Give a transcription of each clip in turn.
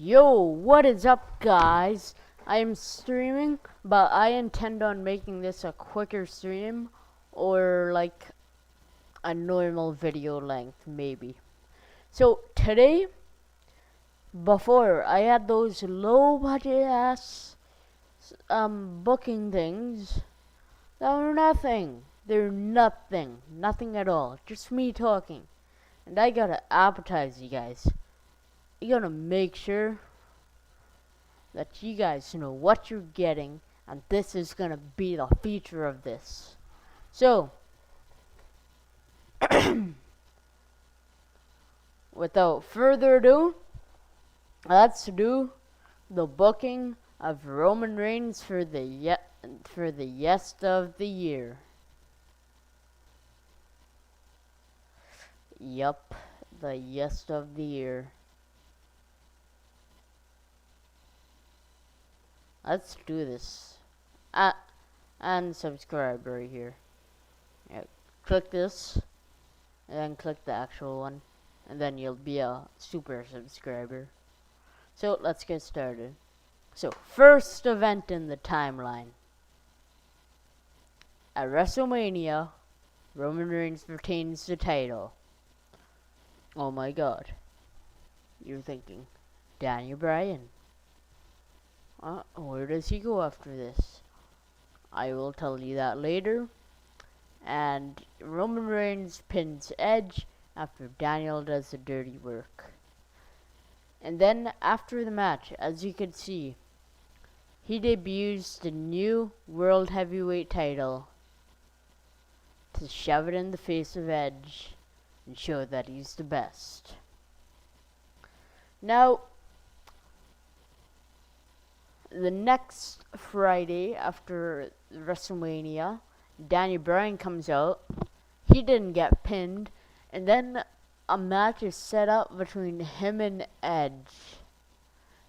Yo, what is up, guys? I am streaming, but I intend on making this a quicker stream or like a normal video length, maybe. So today, before I had those low budget ass booking things that were nothing. They're nothing at all. Just me talking, and I gotta appetize you guys. You gotta make sure that you guys know what you're getting, and this is gonna be the feature of this. So, without further ado, let's do the booking of Roman Reigns for the Yest of the Year. Yup, the Yest of the Year. Let's do this. And subscribe right here. Yeah, click this, and then click the actual one, and then you'll be a super subscriber. So let's get started. So, first event in the timeline. At WrestleMania, Roman Reigns retains the title. Oh my god. You're thinking, Daniel Bryan. Where does he go after this? I will tell you that later. And Roman Reigns pins Edge after Daniel does the dirty work. And then after the match, as you can see, he debuts the new World Heavyweight title to shove it in the face of Edge and show that he's the best. Now, the next Friday after WrestleMania, Daniel Bryan comes out. He didn't get pinned, and then a match is set up between him and Edge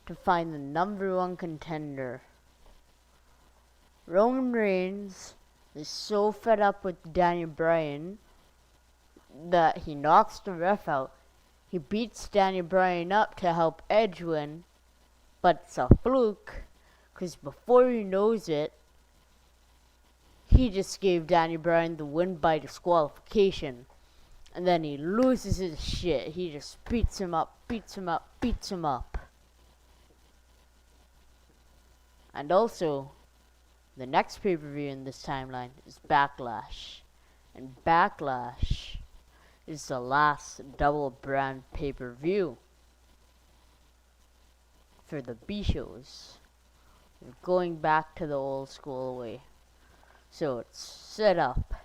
to find the #1 contender. Roman Reigns is so fed up with Daniel Bryan that he knocks the ref out. He beats Daniel Bryan up to help Edge win, but it's a fluke, because before he knows it, he just gave Daniel Bryan the win by disqualification. And then he loses his shit. He just beats him up. And also, the next pay-per-view in this timeline is Backlash. And Backlash is the last double brand pay-per-view for the B shows. We're going back to the old school way. So it's set up.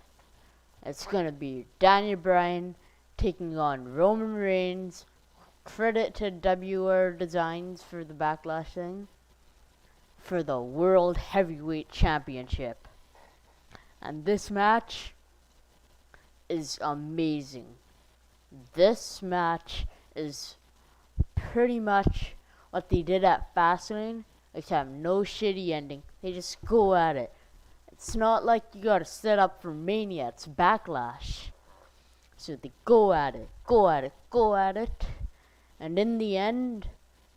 It's gonna be Daniel Bryan taking on Roman Reigns. Credit to WR Designs for the Backlash thing. For the World Heavyweight Championship. And this match is amazing. This match is pretty much what they did at Fastlane, except no shitty ending. They just go at it. It's not like you gotta set up for Mania, it's Backlash. So they go at it. And in the end,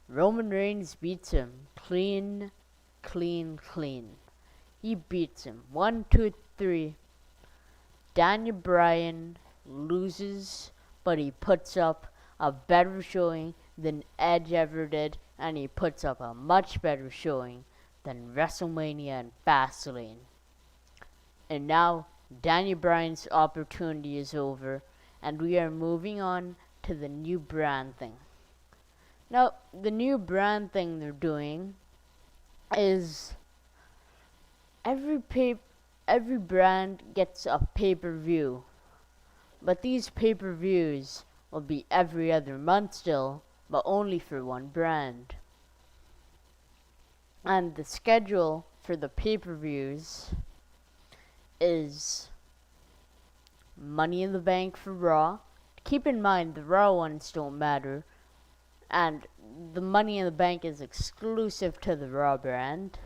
Roman Reigns beats him clean. He beats him 1, 2, 3. Daniel Bryan loses, but he puts up a better showing than Edge ever did, and he puts up a much better showing than WrestleMania and Fastlane. And now, Daniel Bryan's opportunity is over, and we are moving on to the new brand thing. Now, the new brand thing they're doing is every brand gets a pay-per-view, but these pay-per-views will be every other month still, but only for one brand. And the schedule for the pay-per-views is Money in the Bank for Raw. Keep in mind, the Raw ones don't matter, and the Money in the Bank is exclusive to the Raw brand.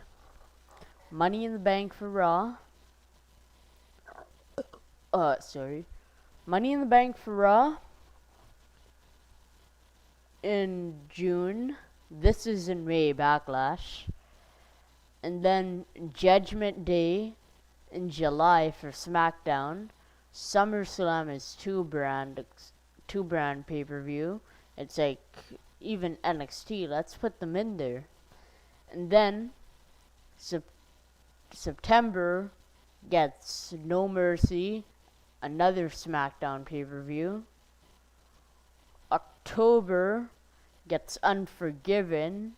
Money in the Bank for Raw. Money in the Bank for Raw in June. This is in May, Backlash. And then Judgment Day in July for SmackDown. SummerSlam is two brand pay-per-view. It's like even NXT. Let's put them in there. And then September gets No Mercy, another SmackDown pay-per-view. October gets Unforgiven,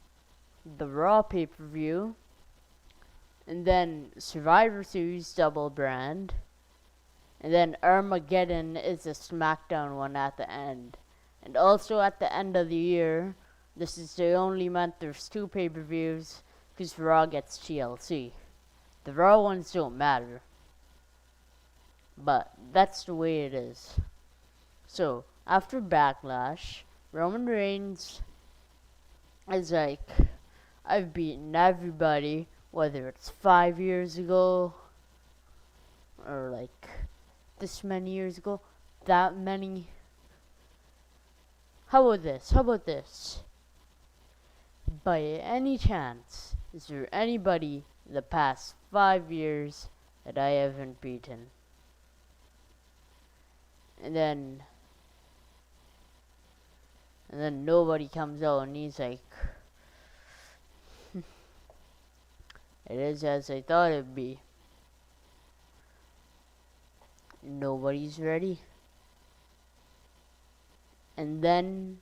the Raw pay-per-view. And then Survivor Series double brand. And then Armageddon is a SmackDown one at the end. And also at the end of the year, this is the only month there's two pay-per-views because Raw gets TLC. The Raw ones don't matter. But that's the way it is. So, after Backlash, Roman Reigns is like, I've beaten everybody, whether it's 5 years ago, or like this many years ago, that many. How about this? By any chance, is there anybody the past 5 years that I haven't beaten? And then nobody comes out and he's like, it is as I thought it'd be. Nobody's ready. And then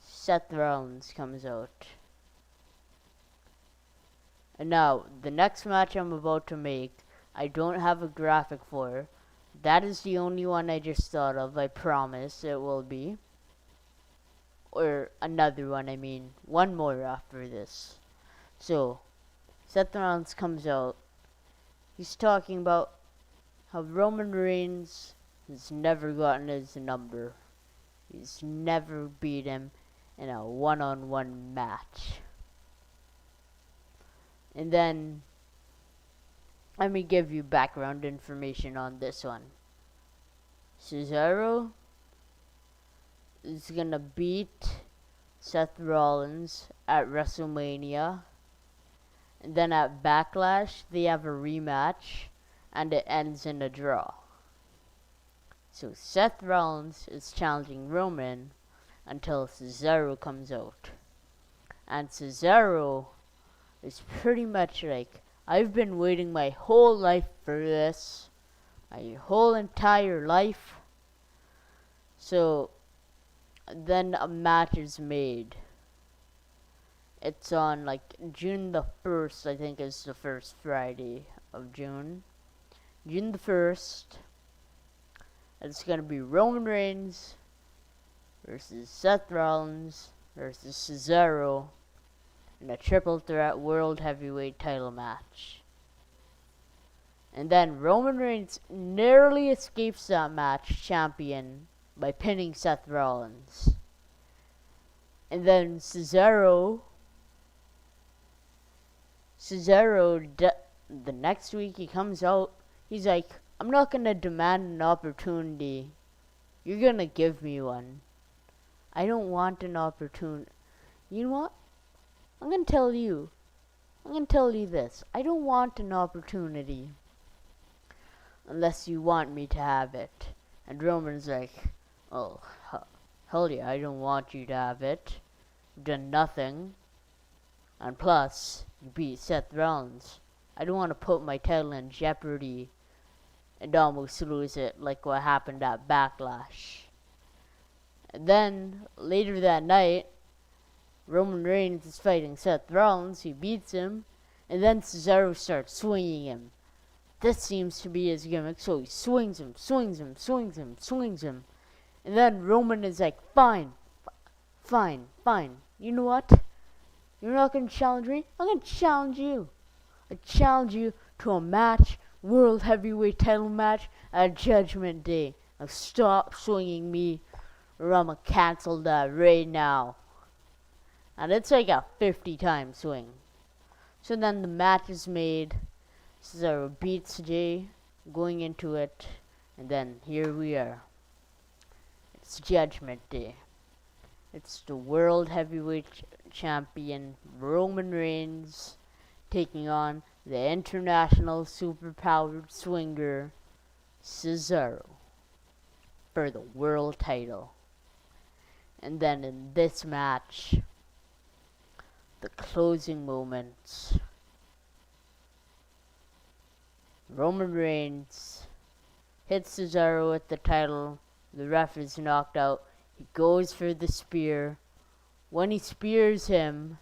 Seth Rollins comes out. And now, the next match I'm about to make, I don't have a graphic for. That is the only one I just thought of. I promise it will be. Or another one, I mean. One more after this. So, Seth Rollins comes out. He's talking about how Roman Reigns has never gotten his number. He's never beat him in a one-on-one match. And then, let me give you background information on this one. Cesaro is gonna beat Seth Rollins at WrestleMania. And then at Backlash, they have a rematch, and it ends in a draw. So Seth Rollins is challenging Roman until Cesaro comes out. And Cesaro is pretty much like, I've been waiting my whole life for this. My whole entire life. So then a match is made. It's on like June the 1st, I think is the first Friday of June. June the 1st. It's gonna be Roman Reigns versus Seth Rollins versus Cesaro in a triple threat world heavyweight title match. And then Roman Reigns narrowly escapes that match champion by pinning Seth Rollins. And then Cesaro, the next week he comes out, he's like, I'm not gonna demand an opportunity. You're gonna give me one. I don't want an opportunity. You know what? I'm gonna tell you this. I don't want an opportunity unless you want me to have it. And Roman's like, oh, hell yeah, I don't want you to have it. You've done nothing. And plus, you beat Seth Rollins. I don't want to put my title in jeopardy and almost lose it like what happened at Backlash. And then, later that night, Roman Reigns is fighting Seth Rollins. He beats him. And then Cesaro starts swinging him. This seems to be his gimmick. So he swings him. And then Roman is like, fine. You know what? You're not going to challenge me? I'm going to challenge you. I challenge you to a match. World heavyweight title match at Judgment Day. Now stop swinging me or I'm going to cancel that right now. And it's like a 50-time swing. So then the match is made. Cesaro beats Jay going into it. And then here we are. It's Judgment Day. It's the World Heavyweight Champion Roman Reigns taking on the international superpowered swinger Cesaro for the world title. And then in this match, the closing moments, Roman Reigns hits Cesaro with the title. The ref is knocked out. He goes for the spear. When he spears him,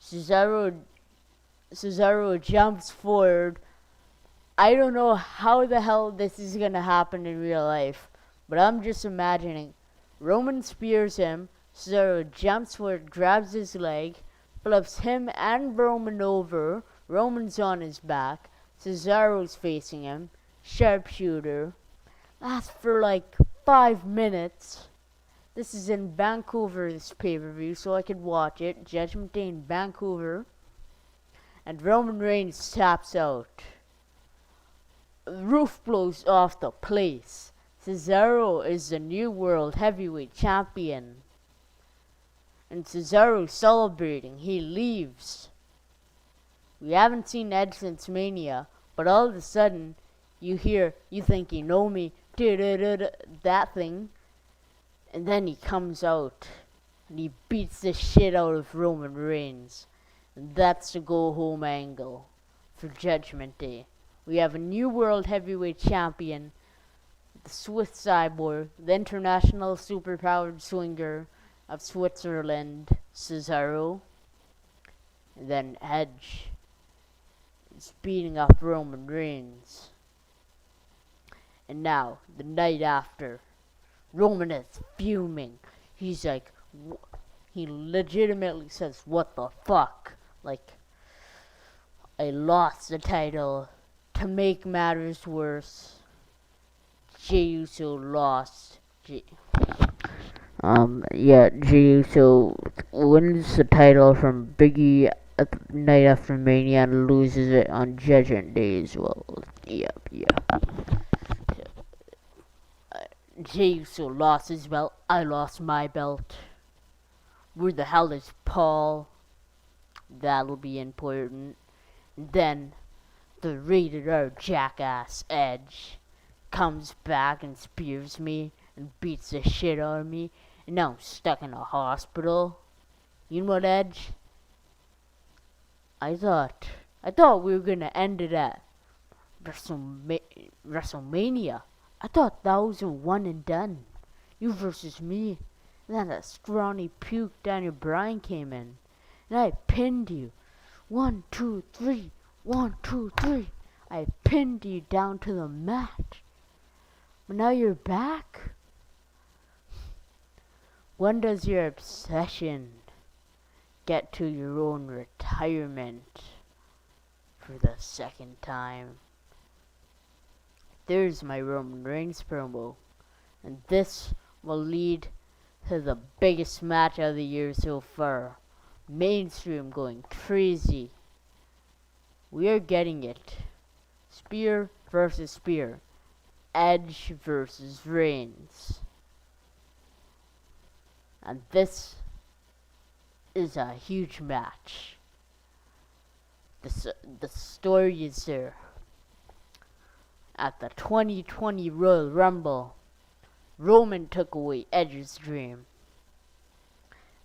Cesaro jumps forward. I don't know how the hell this is gonna happen in real life, but I'm just imagining. Roman spears him. Cesaro jumps forward, grabs his leg, flips him and Roman over. Roman's on his back. Cesaro's facing him. Sharpshooter. Lasts for like 5 minutes. This is in Vancouver, this pay-per-view, so I could watch it. Judgement Day in Vancouver. And Roman Reigns taps out. The roof blows off the place. Cesaro is the new World Heavyweight Champion. And Cesaro's celebrating. He leaves. We haven't seen Edge since Mania, but all of a sudden, you think you know me, that thing. And then he comes out and he beats the shit out of Roman Reigns. And that's the go home angle for Judgment Day. We have a new World Heavyweight Champion, the Swiss Cyborg, the international superpowered swinger of Switzerland, Cesaro. And then Edge is beating up Roman Reigns. And now, the night after, Roman is fuming. He's like, he legitimately says, "What the fuck?" Like, I lost the title. To make matters worse, Jey Uso lost. Jey Uso wins the title from Big E at the night after Mania and loses it on Judgment Day as well. Yep. Jey Uso lost his belt. I lost my belt. Where the hell is Paul? That'll be important. Then the rated R jackass Edge comes back and spears me and beats the shit out of me. And now I'm stuck in a hospital. You know what, Edge? I thought we were gonna end it at WrestleMania. I thought that was a one and done. You versus me. And then that scrawny puke Daniel Bryan came in. And I pinned you. 1, 2, 3. 1, 2, 3. I pinned you down to the mat. But now you're back? When does your obsession get to your own retirement for the second time? There's my Roman Reigns promo. And this will lead to the biggest match of the year so far. Mainstream going crazy. We are getting it. Spear versus spear. Edge versus Reigns. And this is a huge match. The story is there. At the 2020 Royal Rumble, Roman took away Edge's dream.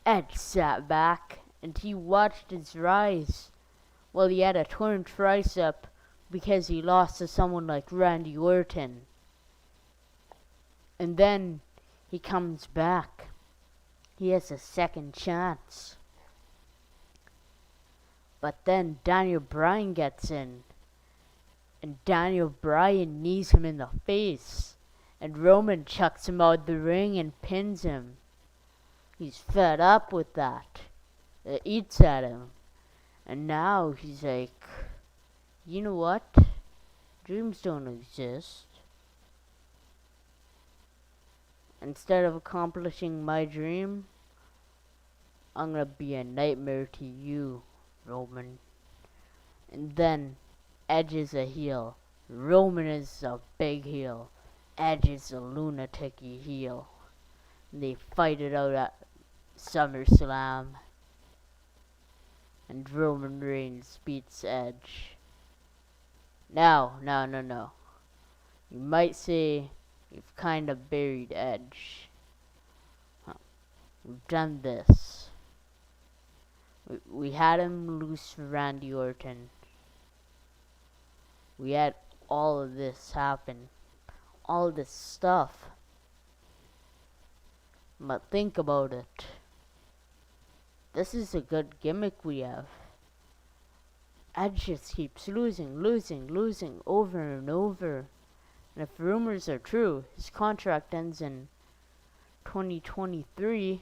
Edge sat back and he watched his rise while he had a torn tricep because he lost to someone like Randy Orton. And then he comes back. He has a second chance. But then Daniel Bryan gets in. And Daniel Bryan knees him in the face. And Roman chucks him out the ring and pins him. He's fed up with that. It eats at him. And now he's like, you know what? Dreams don't exist. Instead of accomplishing my dream, I'm gonna be a nightmare to you, Roman. And then Edge is a heel. Roman is a big heel. Edge is a lunatic heel. And they fight it out SummerSlam, and Roman Reigns beats Edge. Now, no. You might say you've kind of buried Edge. We've done this. We had him lose for Randy Orton. We had all of this happen. All this stuff. But think about it. This is a good gimmick we have. Edge just keeps losing over and over. And if rumors are true, his contract ends in 2023.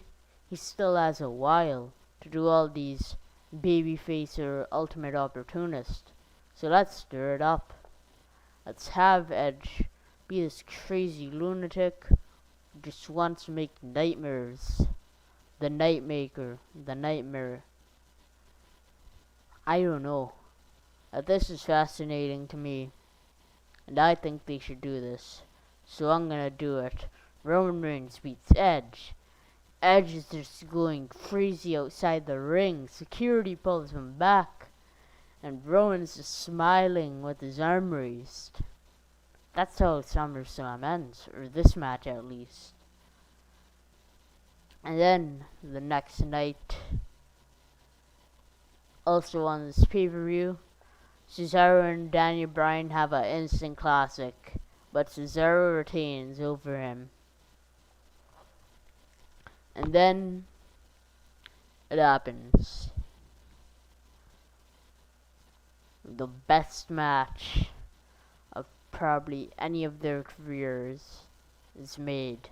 He still has a while to do all these babyface or ultimate opportunist. So let's stir it up. Let's have Edge be this crazy lunatic who just wants to make nightmares. The Nightmaker, the Nightmare. I don't know. This is fascinating to me. And I think they should do this. So I'm gonna do it. Roman Reigns beats Edge. Edge is just going crazy outside the ring. Security pulls him back. And Roman's just smiling with his arm raised. That's how SummerSlam ends. Or this match at least. And then the next night, also on this pay-per-view, Cesaro and Daniel Bryan have an instant classic, but Cesaro retains over him. And then it happens. The best match of probably any of their careers is made.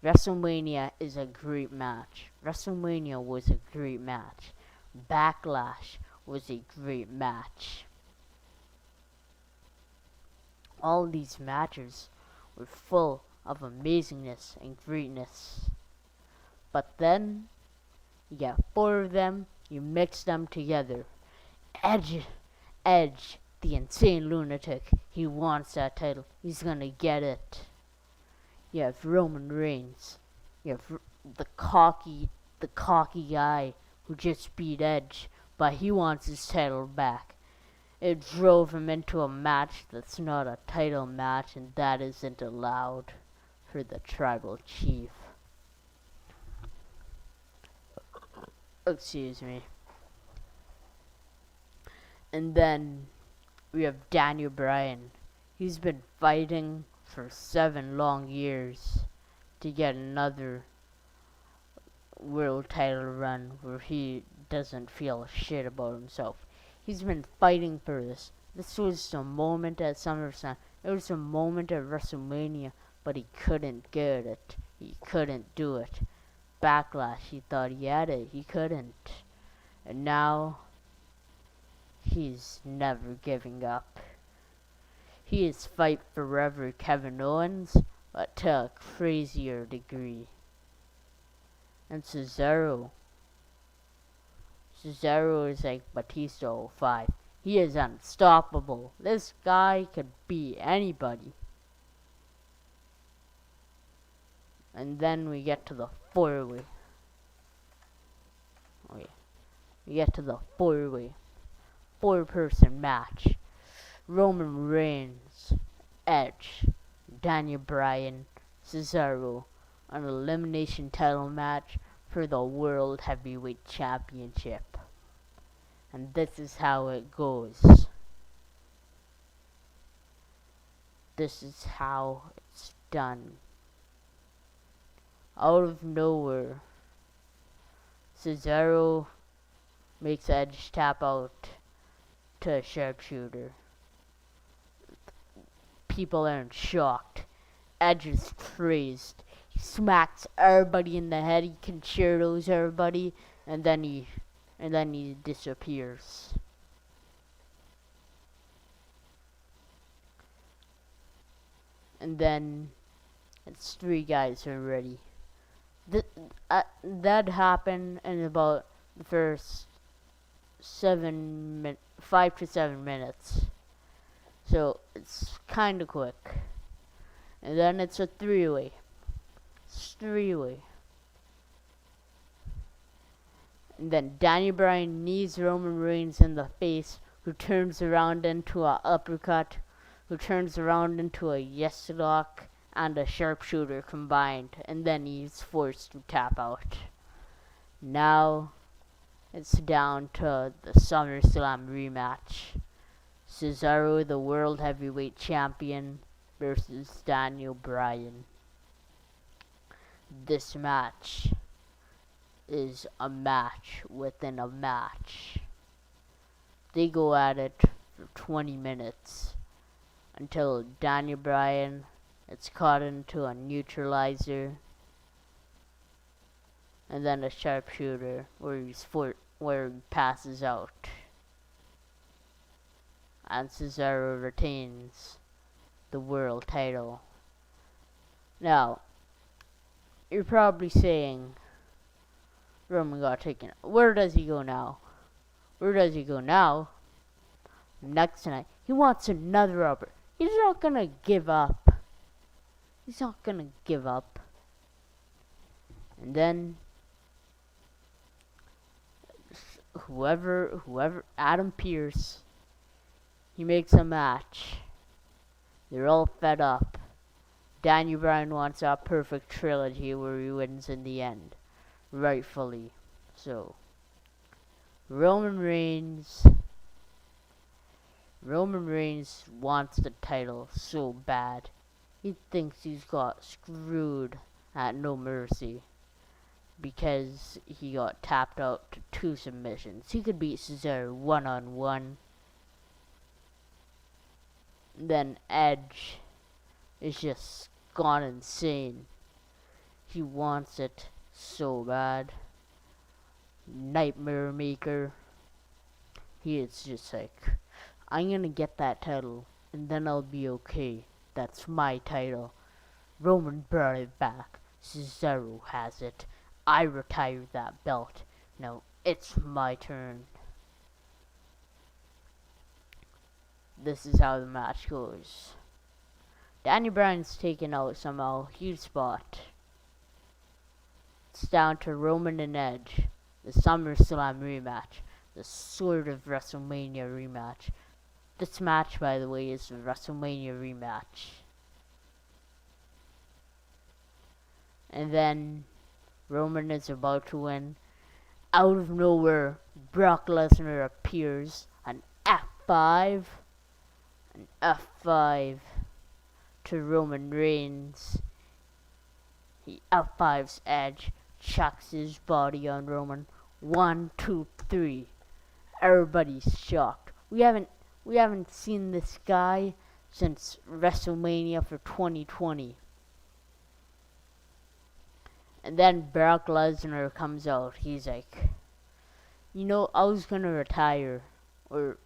WrestleMania is a great match. WrestleMania was a great match. Backlash was a great match. All these matches were full of amazingness and greatness. But then, you get 4 of them, you mix them together. Edge, the insane lunatic, he wants that title. He's gonna get it. You have Roman Reigns. You have the cocky guy who just beat Edge, but he wants his title back. It drove him into a match that's not a title match, and that isn't allowed for the tribal chief. Excuse me. And then we have Daniel Bryan. He's been fighting for 7 long years to get another world title run where he doesn't feel shit about himself. He's been fighting for this. This was a moment at SummerSlam. It was a moment at WrestleMania, but he couldn't get it. He couldn't do it. Backlash, he thought he had it. He couldn't. And now, he's never giving up. He is fight forever Kevin Owens, but to a crazier degree. And Cesaro is like Batista 05. He is unstoppable. This guy could beat anybody. And then we get to the 4-way. We get to the 4-way. 4-person match. Roman Reigns, Edge, Daniel Bryan, Cesaro, an elimination title match for the World Heavyweight Championship. And this is how it goes. This is how it's done. Out of nowhere, Cesaro makes Edge tap out to a sharpshooter. People aren't shocked. Edge is crazed. He smacks everybody in the head. He concertos everybody, and then he disappears. And then it's 3 guys already. That happened in about the first 5 to 7 minutes. So it's kind of quick. And then it's a 3-way. It's 3-way. And then Daniel Bryan knees Roman Reigns in the face, who turns around into a uppercut, who turns around into a yes lock and a sharpshooter combined, and then he's forced to tap out. Now it's down to the SummerSlam rematch. Cesaro, the World Heavyweight Champion, versus Daniel Bryan. This match is a match within a match. They go at it for 20 minutes until Daniel Bryan is caught into a neutralizer and then a sharpshooter where he passes out. And Cesaro retains the world title. Now, you're probably saying, Roman got taken. Where does he go now? Where does he go now? Next night, he wants another upper. He's not gonna give up. He's not gonna give up. And then, whoever, Adam Pearce, he makes a match. They're all fed up. Daniel Bryan wants a perfect trilogy where he wins in the end. Rightfully so. Roman Reigns wants the title so bad. He thinks he's got screwed at No Mercy because he got tapped out to 2 submissions. He could beat Cesaro one-on-one. Then Edge is just gone insane. He wants it so bad. Nightmare Maker. He is just like, I'm gonna get that title and then I'll be okay. That's my title. Roman brought it back. Cesaro has it. I retired that belt. Now it's my turn. This is how the match goes. Daniel Bryan's taken out somehow. Huge spot. It's down to Roman and Edge. The SummerSlam rematch. The sort of WrestleMania rematch. This match, by the way, is the WrestleMania rematch. And then Roman is about to win. Out of nowhere, Brock Lesnar appears. An F5. An F5 to Roman Reigns. He F5's Edge. Chucks his body on Roman. 1, 2, 3. Everybody's shocked. We haven't seen this guy since WrestleMania for 2020. And then Brock Lesnar comes out. He's like, I was gonna retire. Or,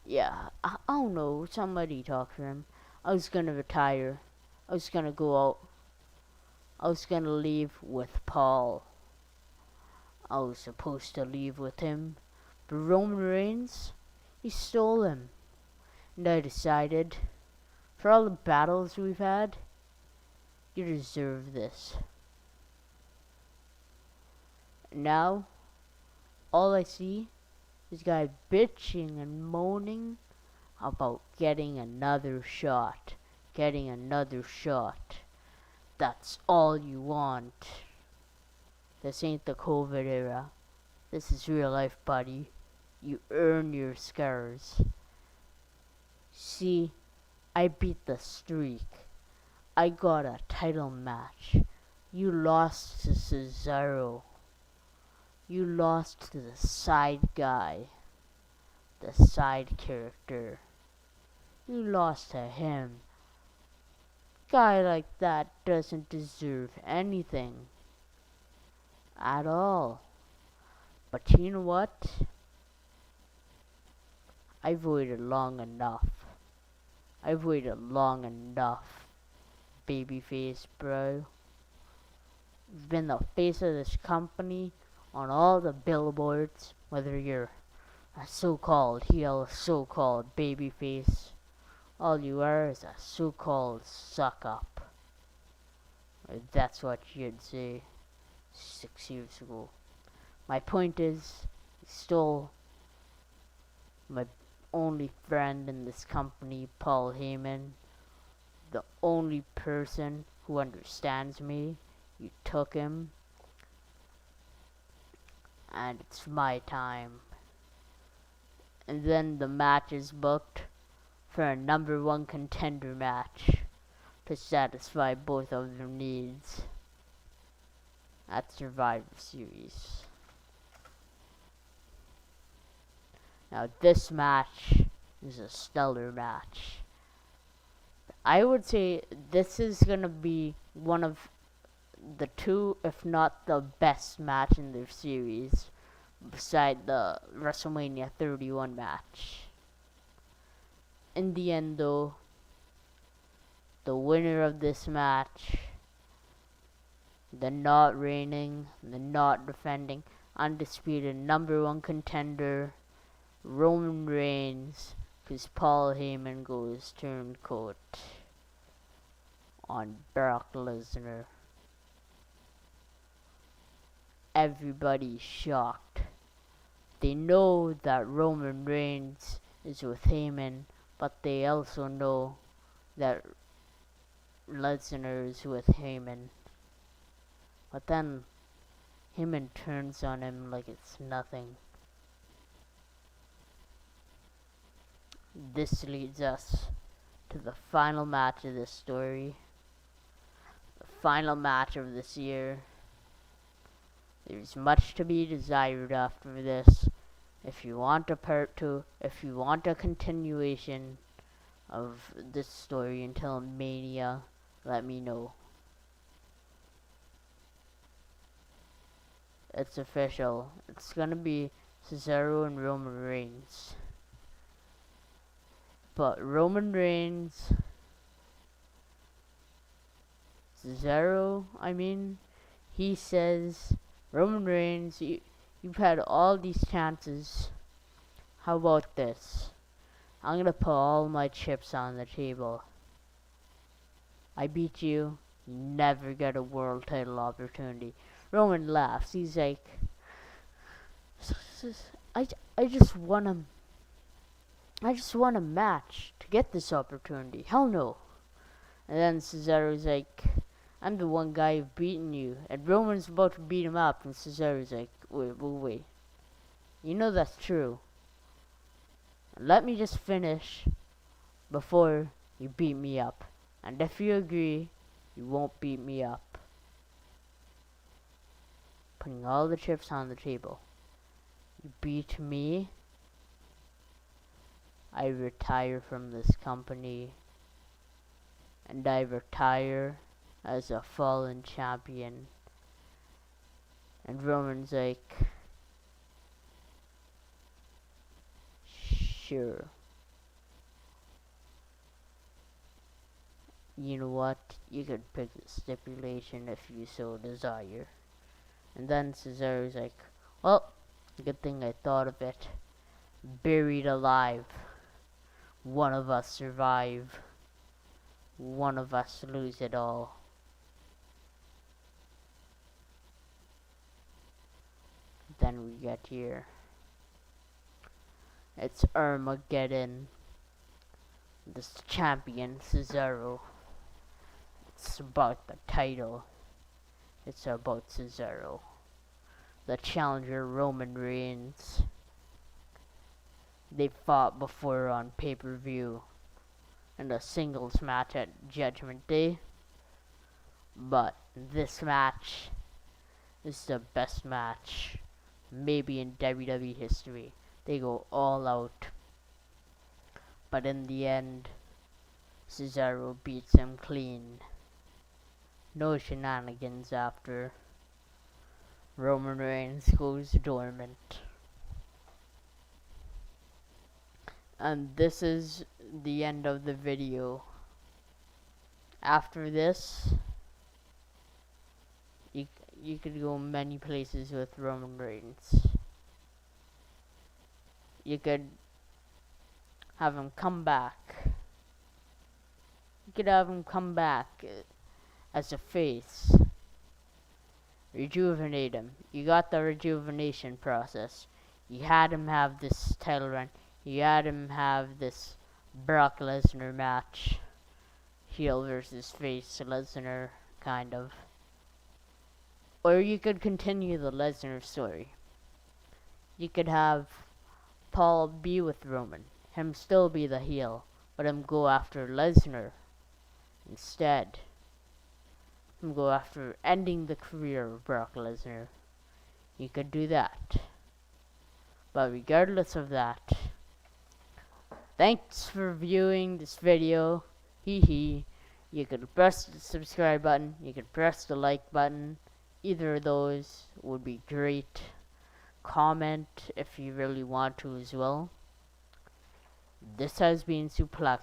yeah, I don't know. Somebody talk to him. I was gonna retire. I was gonna go out. I was gonna leave with Paul. I was supposed to leave with him. But Roman Reigns, he stole him. And I decided, for all the battles we've had, you deserve this. Now, all I see is this guy bitching and moaning about getting another shot. Getting another shot. That's all you want. This ain't the COVID era. This is real life, buddy. You earn your scars. See, I beat the streak. I got a title match. You lost to Cesaro. You lost to the side guy. The side character. You lost to him. Guy like that doesn't deserve anything. At all. But you know what? I've waited long enough. I've waited long enough. Babyface, bro. You've been the face of this company on all the billboards, whether you're a so-called heel, so-called babyface. All you are is a so-called suck-up. Or that's what you'd say 6 years ago. My point is, he stole my only friend in this company, Paul Heyman, the only person who understands me. You took him, and it's my time. And then the match is booked for a #1 contender match to satisfy both of their needs at Survivor Series. Now this match is a stellar match. I would say this is gonna be one of the two, if not the best match in their series, beside the WrestleMania 31 match. In the end though, the winner of this match, the not reigning, the not defending, undisputed #1 contender, Roman Reigns, because Paul Heyman goes turncoat on Brock Lesnar. Everybody's shocked. They know that Roman Reigns is with Heyman, but they also know that Lesnar is with Heyman. But then Heyman turns on him like it's nothing. This leads us to the final match of this story. The final match of this year. There's much to be desired after this. If you want a part 2, if you want a continuation of this story until Mania, let me know. It's official. It's gonna be Cesaro and Roman Reigns. But Roman Reigns, Cesaro, he says, Roman Reigns, you've had all these chances. How about this? I'm gonna put all my chips on the table. I beat you, you never get a world title opportunity. Roman laughs. He's like, I just won a match to get this opportunity. Hell no. And then Cesaro's like, I'm the one guy who've beaten you. And Roman's about to beat him up, and Cesaro's like, wait. You know that's true. Let me just finish before you beat me up. And if you agree, you won't beat me up. Putting all the chips on the table. You beat me, I retire from this company. And I retire as a fallen champion. And Roman's like, sure. You know what? You could pick the stipulation if you so desire. And then Cesaro's like, well, good thing I thought of it. Buried alive. One of us survive. One of us lose it all. Then we get here. It's Armageddon. This champion, Cesaro. It's about the title. It's about Cesaro. The challenger, Roman Reigns. They fought before on pay-per-view in a singles match at Judgement Day. But this match is the best match maybe in WWE history. They go all out. But in the end, Cesaro beats him clean. No shenanigans after. Roman Reigns goes dormant. And this is the end of the video. After this, you could go many places with Roman Reigns. You could have him come back. You could have him come back as a face. rejuvenate him. You got the rejuvenation process. You had him have this title run. You had him have this Brock Lesnar match. Heel versus face Lesnar, kind of. Or you could continue the Lesnar story. You could have Paul be with Roman, him still be the heel, but him go after Lesnar instead. Him go after ending the career of Brock Lesnar. You could do that. But regardless of that, thanks for viewing this video. Hee hee. You could press the subscribe button. You could press the like button. Either of those would be great. Comment if you really want to as well. This has been Suplex